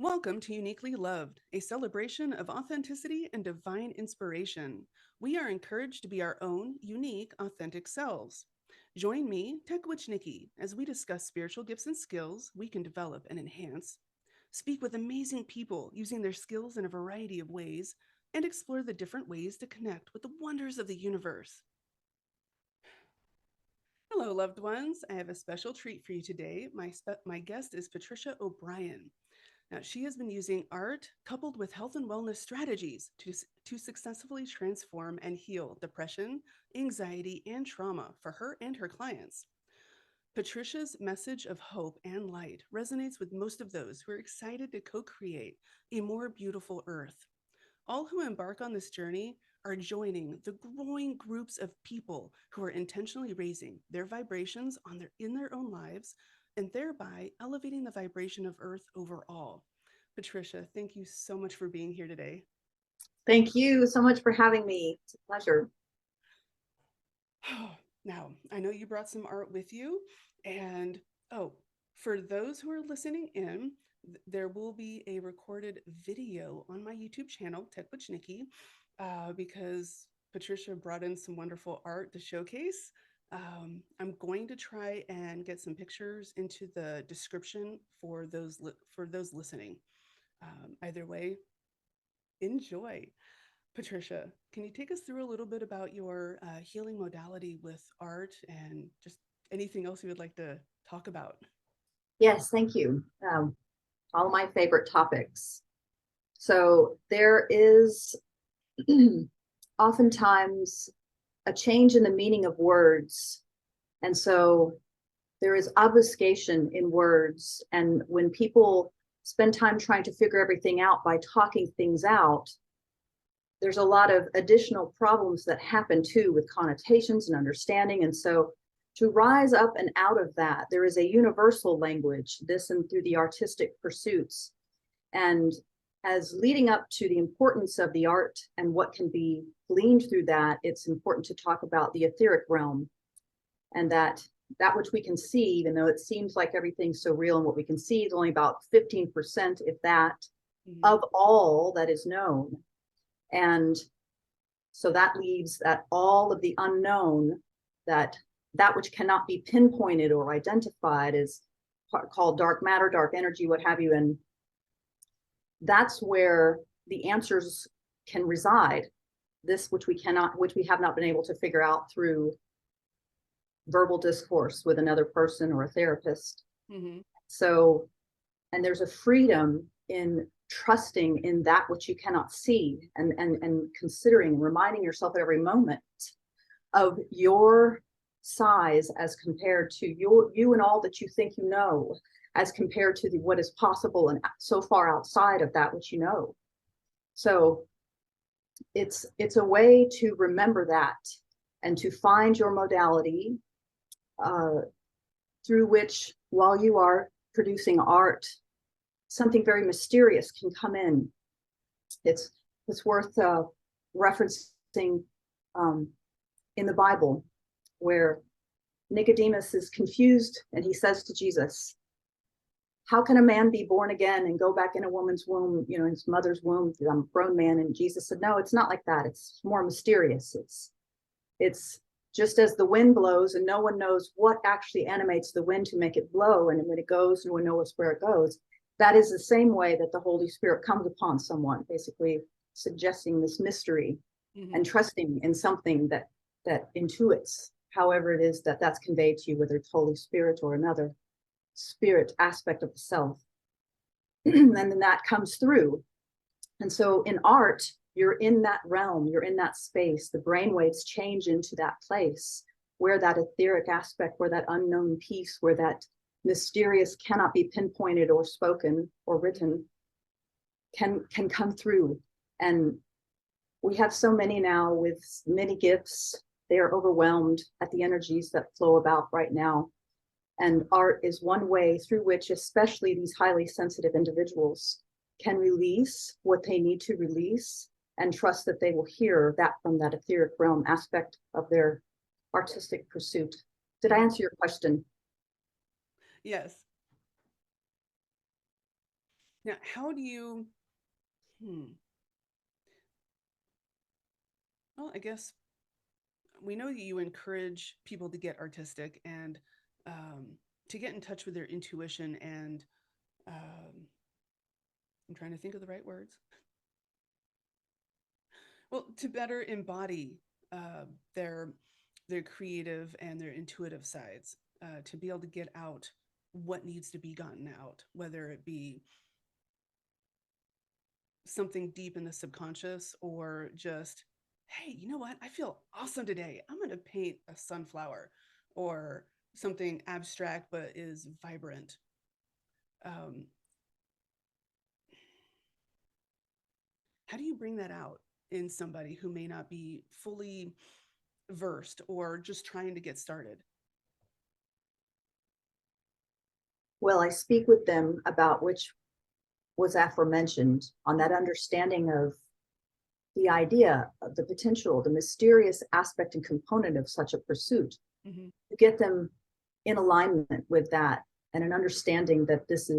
Welcome to Uniquely Loved, a celebration of authenticity and divine inspiration. We are encouraged to be our own unique, authentic selves. Join me, Tech Witch Nikki, as we discuss spiritual gifts and skills we can develop and enhance, speak with amazing people using their skills in a variety of ways, and explore the different ways to connect with the wonders of the universe. Hello, loved ones. I have a special treat for you today. My guest is Patricia O'Brian. Now, she has been using art coupled with health and wellness strategies to successfully transform and heal depression, anxiety, and trauma for her and her clients. Patricia's message of hope and light resonates with most of those who are excited to co create a more beautiful earth. All who embark on this journey are joining the growing groups of people who are intentionally raising their vibrations in their own lives and thereby elevating the vibration of Earth overall. Patricia, thank you so much for being here today. Thank you so much for having me. It's a pleasure. Now, I know you brought some art with you, and for those who are listening in, there will be a recorded video on my YouTube channel, Tech Witch Nikki, because Patricia brought in some wonderful art to showcase. I'm going to try and get some pictures into the description for those listening. Either way, enjoy. Patricia, can you take us through a little bit about your healing modality with art and just anything else you would like to talk about? Yes, thank you. All my favorite topics. So there is oftentimes a change in the meaning of words. And so there is obfuscation in words. And when people spend time trying to figure everything out by talking things out, there's a lot of additional problems that happen too with connotations and understanding. And so to rise up and out of that, there is a universal language, this and through the artistic pursuits. And as leading up to the importance of the art and what can be gleaned through that, it's important to talk about the etheric realm and that which we can see, even though it seems like everything's so real and what we can see is only about 15%, if that, of all that is known. And so that leaves that all of the unknown, that which cannot be pinpointed or identified is called dark matter, dark energy, what have you. And that's where the answers can reside. This which we have not been able to figure out through verbal discourse with another person or a therapist. Mm-hmm. So, and there's a freedom in trusting in that which you cannot see and considering, reminding yourself at every moment of your size as compared to you and all that you think you know, as compared to what is possible and so far outside of that which you know. So it's a way to remember that and to find your modality through which, while you are producing art, something very mysterious can come in. It's worth referencing in the Bible, where Nicodemus is confused and he says to Jesus, how can a man be born again and go back in a woman's womb, in his mother's womb? I'm a grown man. And Jesus said, no, it's not like that. It's more mysterious. It's just as the wind blows and no one knows what actually animates the wind to make it blow. And when it goes, no one knows where it goes. That is the same way that the Holy Spirit comes upon someone, basically suggesting this mystery and trusting in something that intuits, however it is that's conveyed to you, whether it's Holy Spirit or another spirit aspect of the self. And then that comes through. And so in art, you're in that realm, you're in that space. The brainwaves change into that place where that etheric aspect, where that unknown piece, where that mysterious cannot be pinpointed or spoken or written can come through. And we have so many now with many gifts. They are overwhelmed at the energies that flow about right now. And art is one way through which, especially these highly sensitive individuals, can release what they need to release and trust that they will hear that from that etheric realm aspect of their artistic pursuit. Did I answer your question? Yes. Now, how do you, well, I guess we know that you encourage people to get artistic and to get in touch with their intuition and I'm trying to think of the right words. Well, to better embody uh, their their creative and their intuitive sides, to be able to get out what needs to be gotten out, whether it be something deep in the subconscious or just, hey, you know what? I feel awesome today. I'm going to paint a sunflower or something abstract but is vibrant. Um, how do you bring that out in somebody who may not be fully versed or just trying to get started? Well, I speak with them about which was aforementioned on that understanding of the idea of the potential, the mysterious aspect and component of such a pursuit, Mm-hmm. to get them in alignment with that and an understanding that this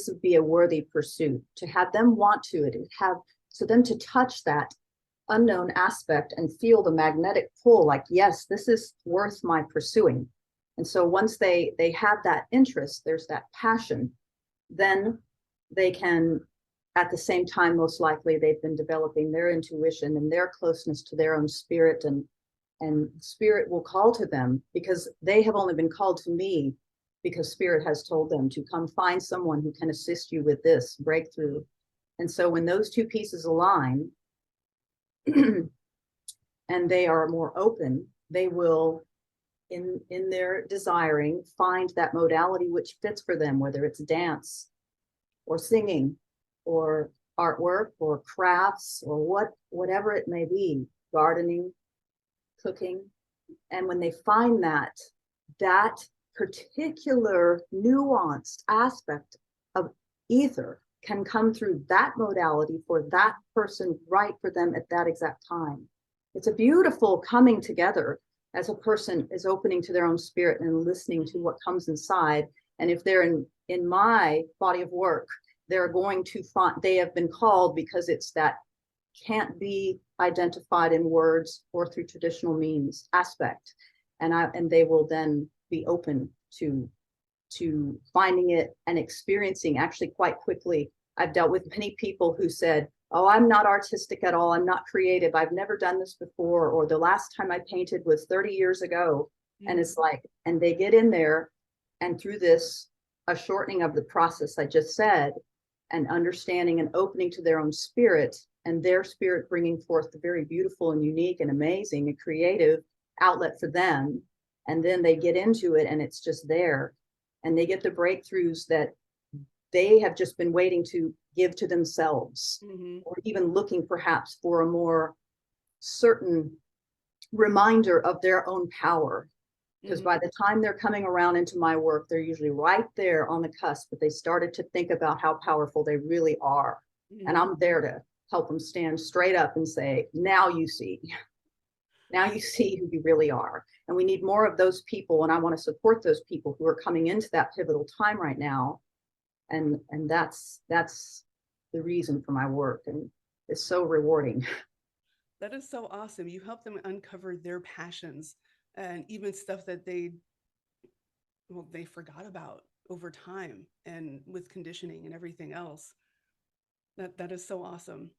would be a worthy pursuit, to have them want to it and have so them to touch that unknown aspect and feel the magnetic pull, like, yes, this is worth my pursuing. And so once they have that interest, there's that passion, then they can, at the same time, most likely they've been developing their intuition and their closeness to their own spirit, and spirit will call to them, because they have only been called to me because spirit has told them to come find someone who can assist you with this breakthrough. And so when those two pieces align and they are more open, they will, in their desiring, find that modality which fits for them, whether it's dance or singing or artwork or crafts or whatever it may be, gardening, cooking. And when they find that particular nuanced aspect of ether can come through that modality for that person, right for them at that exact time. It's a beautiful coming together as a person is opening to their own spirit and listening to what comes inside. And if they're in my body of work, they're going to find, they have been called because it's that can't be identified in words or through traditional means aspect. And they will then be open to finding it and experiencing actually quite quickly. I've dealt with many people who said, oh, I'm not artistic at all. I'm not creative. I've never done this before. Or the last time I painted was 30 years ago. Mm-hmm. And it's like, and they get in there, and through this, a shortening of the process I just said, and understanding and opening to their own spirit, and their spirit bringing forth the very beautiful and unique and amazing and creative outlet for them. And then they get into it and it's just there. And they get the breakthroughs that they have just been waiting to give to themselves, mm-hmm. or even looking perhaps for a more certain reminder of their own power. Because mm-hmm. by the time they're coming around into my work, they're usually right there on the cusp, but they started to think about how powerful they really are. Mm-hmm. And I'm there to help them stand straight up and say, now you see. Now you see who you really are. And we need more of those people. And I want to support those people who are coming into that pivotal time right now. And that's the reason for my work. And it's so rewarding. That is so awesome. You help them uncover their passions and even stuff that they forgot about over time and with conditioning and everything else. That is so awesome.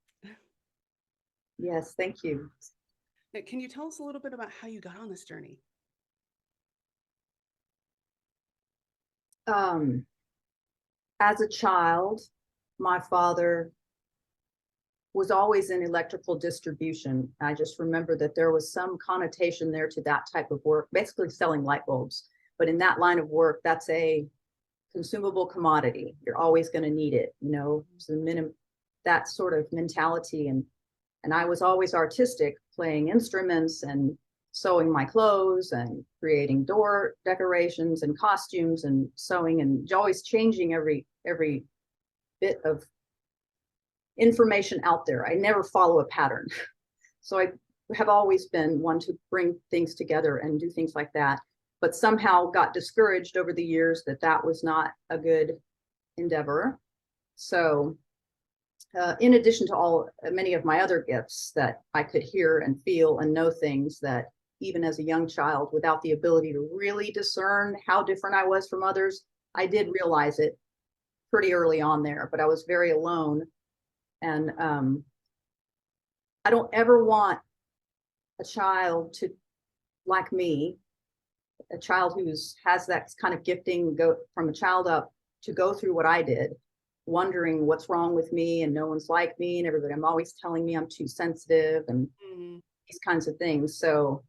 Yes, thank you. Now, can you tell us a little bit about how you got on this journey? As a child, my father was always in electrical distribution. I just remember that there was some connotation there to that type of work, basically selling light bulbs. But in that line of work, that's a consumable commodity. You're always going to need it, you know, so that sort of mentality. And I was always artistic, playing instruments and sewing my clothes and creating door decorations and costumes and sewing, and always changing every bit of information out there. I never follow a pattern. So I have always been one to bring things together and do things like that, but somehow got discouraged over the years that was not a good endeavor. So in addition to many of my other gifts, that I could hear and feel and know things that even as a young child, without the ability to really discern how different I was from others, I did realize it pretty early on there, but I was very alone. And I don't ever want a child to, like me, a child has that kind of gifting, go from a child up, to go through what I did, wondering what's wrong with me, and no one's like me, and everybody, I'm always telling me I'm too sensitive, and these kinds of things. So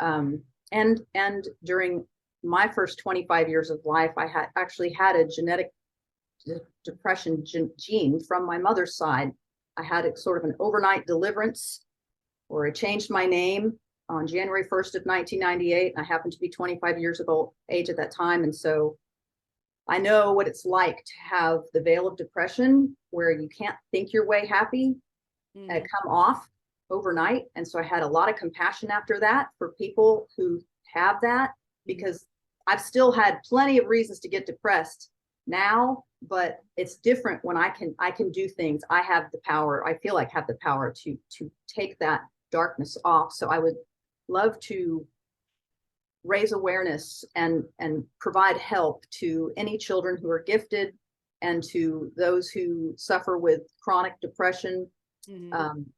and during my first 25 years of life, I had actually had a genetic depression gene from my mother's side. I had a sort of an overnight deliverance, or I changed my name on January 1st of 1998. I happened to be 25 years of age at that time. And so I know what it's like to have the veil of depression where you can't think your way happy and come off overnight. And so I had a lot of compassion after that for people who have that, because I've still had plenty of reasons to get depressed now, but it's different when I can do things. I have the power. I feel like I have the power to take that darkness off. So I would love to raise awareness and provide help to any children who are gifted, and to those who suffer with chronic depression.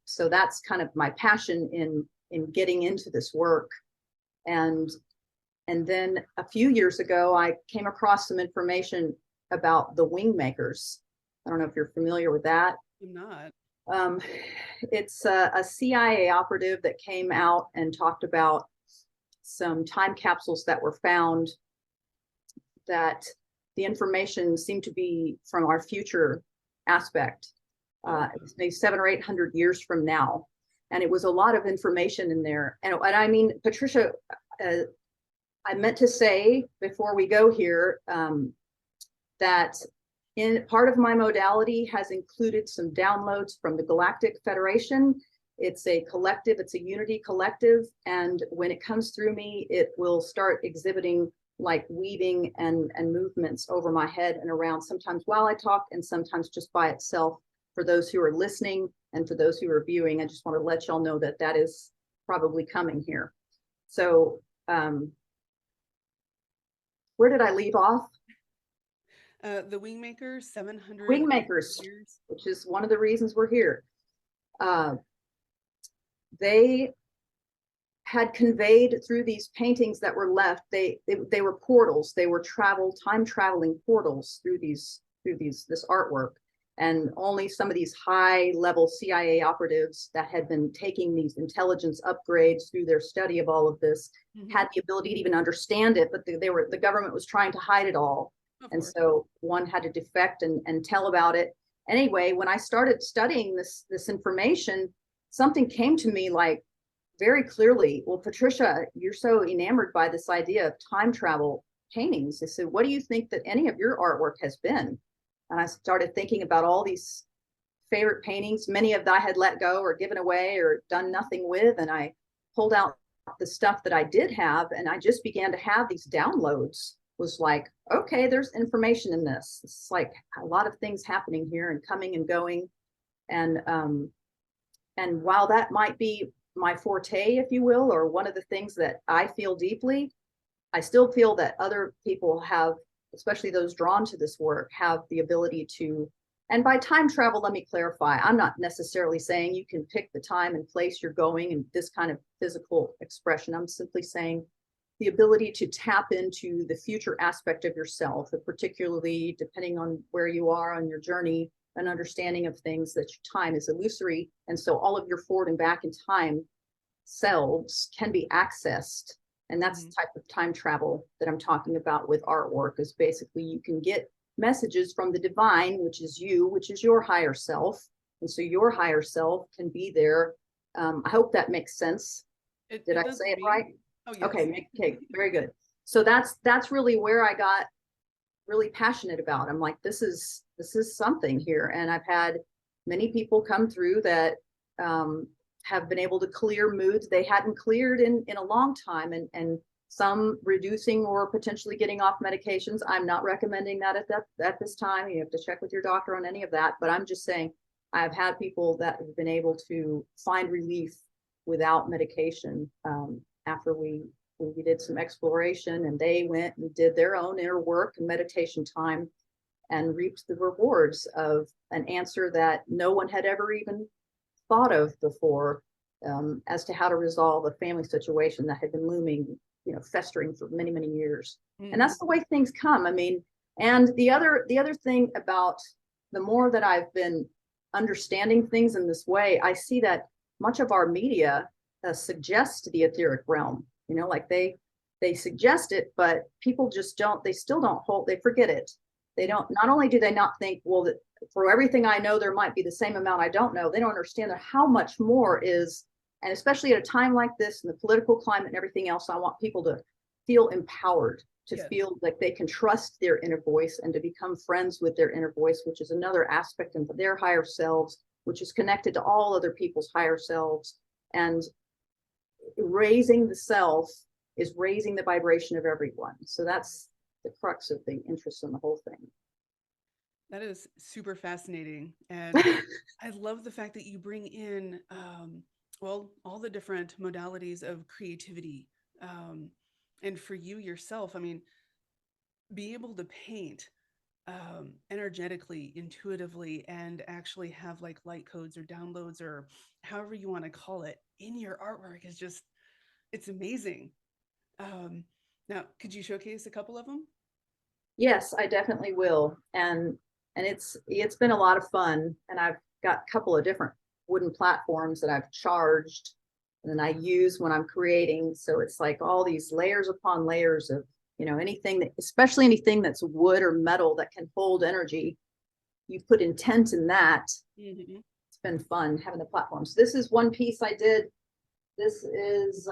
So that's kind of my passion in getting into this work. And then a few years ago, I came across some information about the wing makers. I don't know if you're familiar with that. I'm not. It's a CIA operative that came out and talked about some time capsules that were found, that the information seemed to be from our future aspect. It was maybe 700 or 800 years from now. And it was a lot of information in there. And I mean, Patricia, I meant to say before we go here, that in part of my modality has included some downloads from the Galactic Federation. It's a collective, it's a unity collective. And when it comes through me, it will start exhibiting like weaving and movements over my head and around, sometimes while I talk and sometimes just by itself. For those who are listening and for those who are viewing, I just want to let y'all know that that is probably coming here. So where did I leave off? The Wingmakers, 700 Wingmakers, years. which is one of the reasons we're here. They had conveyed through these paintings that were left. They were portals. They were time traveling portals through this artwork. And only some of these high level CIA operatives that had been taking these intelligence upgrades through their study of all of this had the ability to even understand it, but the government was trying to hide it all. And so one had to defect and tell about it. Anyway, when I started studying this information, something came to me like very clearly. Well, Patricia, you're so enamored by this idea of time travel paintings. I said, what do you think that any of your artwork has been? And I started thinking about all these favorite paintings, many of that I had let go or given away or done nothing with. And I pulled out the stuff that I did have, and I just began to have these downloads. Was like, okay, there's information in this. It's like a lot of things happening here and coming and going. And while that might be my forte, if you will, or one of the things that I feel deeply, I still feel that other people have, especially those drawn to this work, have the ability to. And by time travel, let me clarify, I'm not necessarily saying you can pick the time and place you're going and this kind of physical expression. I'm simply saying the ability to tap into the future aspect of yourself, particularly depending on where you are on your journey, an understanding of things, that your time is illusory. And so all of your forward and back in time selves can be accessed. And that's the type of time travel that I'm talking about with artwork, is basically you can get messages from the divine, which is you, which is your higher self. And so your higher self can be there. I hope that makes sense. Did I say it right? Oh, yes. Okay, very good. So that's really where I got really passionate about. I'm like, this is something here. And I've had many people come through that have been able to clear moods they hadn't cleared in a long time, and some reducing or potentially getting off medications. I'm not recommending that at this time. You have to check with your doctor on any of that. But I'm just saying, I've had people that have been able to find relief without medication after we did some exploration, and they went and did their own inner work and meditation time and reaped the rewards of an answer that no one had ever even thought of before, as to how to resolve a family situation that had been looming, festering for many, many years. Mm-hmm. And that's the way things come. I mean, and the other thing about, the more that I've been understanding things in this way, I see that much of our media suggests the etheric realm, like they suggest it, but people just they still don't hold, they forget it. They don't, not only do they not think, well, that for everything I know, there might be the same amount I don't know. They don't understand that how much more is, and especially at a time like this and the political climate and everything else, I want people to feel empowered, to feel like they can trust their inner voice and to become friends with their inner voice, which is another aspect of their higher selves, which is connected to all other people's higher selves. And raising the self is raising the vibration of everyone. So that's the crux of the interest in the whole thing. That is super fascinating. And I love the fact that you bring in, all the different modalities of creativity. And for you yourself, I mean, be able to paint energetically, intuitively, and actually have like light codes or downloads or however you want to call it in your artwork is just, it's amazing. Now, could you showcase a couple of them? Yes, I definitely will. And it's been a lot of fun. And I've got a couple of different wooden platforms that I've charged and then I use when I'm creating. So it's like all these layers upon layers of, anything that, especially anything that's wood or metal that can hold energy, you put intent in that. Mm-hmm. It's been fun having the platforms. This is one piece I did. This is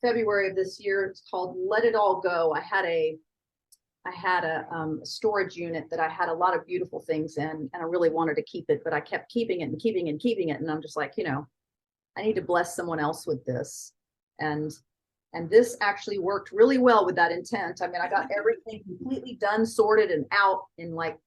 February of this year. It's called Let It All Go. I had a storage unit that I had a lot of beautiful things in, and I really wanted to keep it, but I kept keeping it and keeping and keeping it. And I'm just like, I need to bless someone else with this. And this actually worked really well with that intent. I mean, I got everything completely done, sorted, and out in like,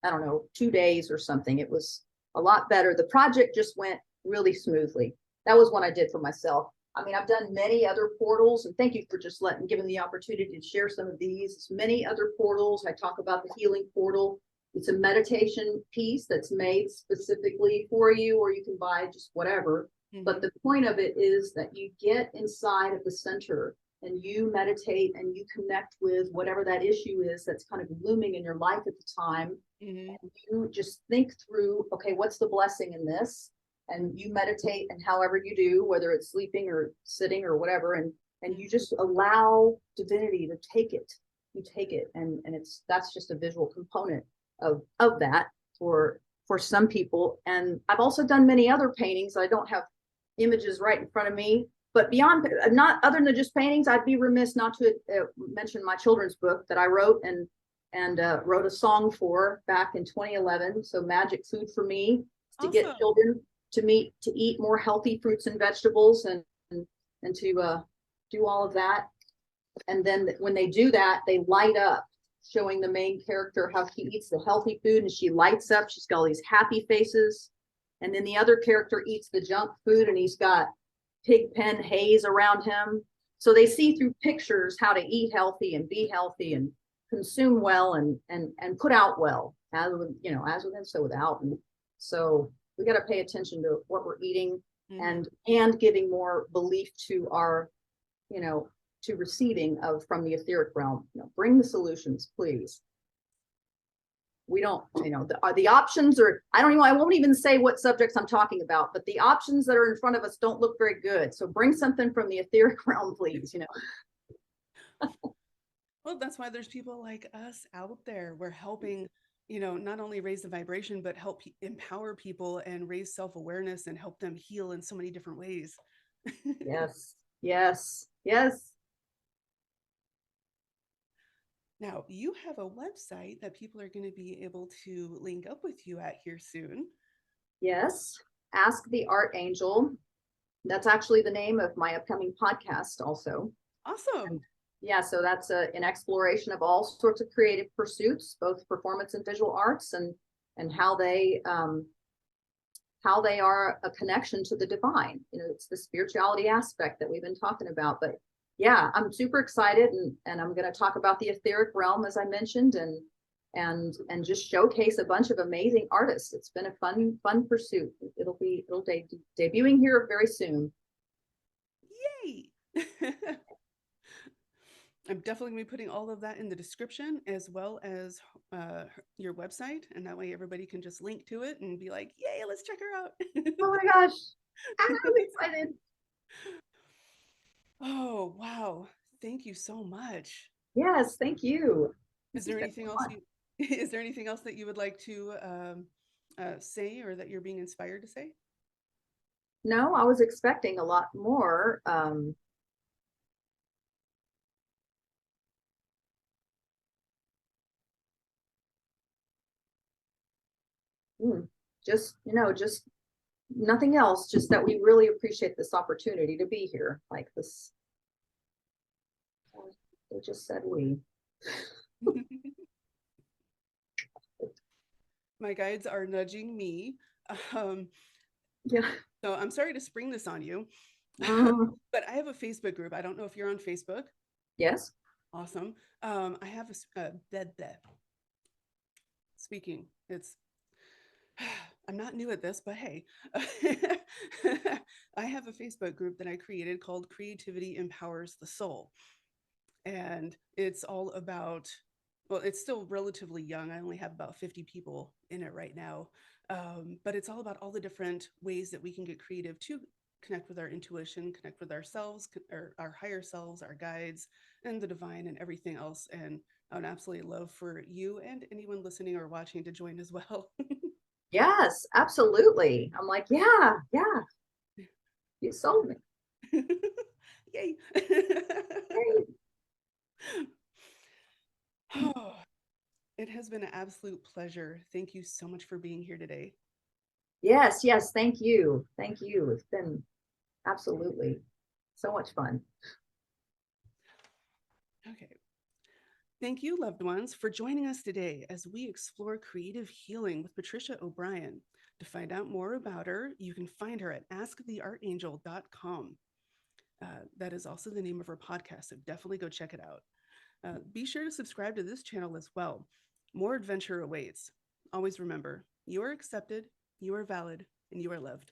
I don't know, 2 days or something. It was a lot better. The project just went really smoothly. That was one I did for myself. I mean, I've done many other portals, and thank you for just giving the opportunity to share some of these. Many other portals. I talk about the healing portal. It's a meditation piece that's made specifically for you, or you can buy just whatever. Mm-hmm. But the point of it is that you get inside of the center and you meditate and you connect with whatever that issue is that's kind of looming in your life at the time. Mm-hmm. And you just think through, okay, what's the blessing in this? And you meditate, and however you do, whether it's sleeping or sitting or whatever, and you just allow divinity to take it. You take it, and that's just a visual component of that for some people. And I've also done many other paintings. I don't have images right in front of me, but beyond, not other than just paintings, I'd be remiss not to mention my children's book that I wrote and wrote a song for back in 2011. So Magic Food for Me, to awesome. Get children to eat more healthy fruits and vegetables and to do all of that. And then when they do that, they light up, showing the main character how she eats the healthy food and she lights up. She's got all these happy faces. And then the other character eats the junk food and he's got pig pen haze around him. So they see through pictures how to eat healthy and be healthy and consume well and put out well, as within, so without. And so we got to pay attention to what we're eating, mm-hmm. and giving more belief to our, to receiving from the etheric realm. Bring the solutions, please. We don't, the options are, I won't even say what subjects I'm talking about, but the options that are in front of us don't look very good. So bring something from the etheric realm, please, Well, that's why there's people like us out there. We're helping, not only raise the vibration, but help empower people and raise self-awareness and help them heal in so many different ways. Yes, yes, yes. Now, you have a website that people are going to be able to link up with you at here soon. Yes, Ask the Art Angel. That's actually the name of my upcoming podcast also. Awesome. Yeah, so that's an exploration of all sorts of creative pursuits, both performance and visual arts, and how they are a connection to the divine. You know, it's the spirituality aspect that we've been talking about. But yeah, I'm super excited, and I'm going to talk about the etheric realm, as I mentioned, and just showcase a bunch of amazing artists. It's been a fun pursuit. It'll debuting here very soon. Yay! I'm definitely going to be putting all of that in the description, as well as your website. And that way everybody can just link to it and be like, yay, let's check her out. Oh my gosh, I'm excited. Oh, wow. Thank you so much. Yes, thank you. Is This has there been anything else fun. you is there anything else that you would like to say, or that you're being inspired to say? No, I was expecting a lot more. Hmm, just, just nothing else, just that we really appreciate this opportunity to be here. Like this, they just said we. My guides are nudging me. Um, Yeah. so I'm sorry to spring this on you, Uh, but I have a Facebook group. I don't know if you're on Facebook. yes. Awesome. I have speaking. It's I'm not new at this, but hey, I have a Facebook group that I created called Creativity Empowers the Soul. And it's all about, well, it's still relatively young. I only have about 50 people in it right now. But it's all about all the different ways that we can get creative to connect with our intuition, connect with ourselves, or our higher selves, our guides, and the divine, and everything else. And I would absolutely love for you and anyone listening or watching to join as well. Yes, absolutely. I'm like, yeah, yeah, you sold me. Yay. Great. Oh, it has been an absolute pleasure. Thank you so much for being here today. Yes, yes, thank you. Thank you. It's been absolutely so much fun. Okay. Thank you, loved ones, for joining us today as we explore creative healing with Patricia O'Brian. To find out more about her, you can find her at askthearchangel.com. That is also the name of her podcast, so definitely go check it out. Be sure to subscribe to this channel as well. More adventure awaits. Always remember, you are accepted, you are valid, and you are loved.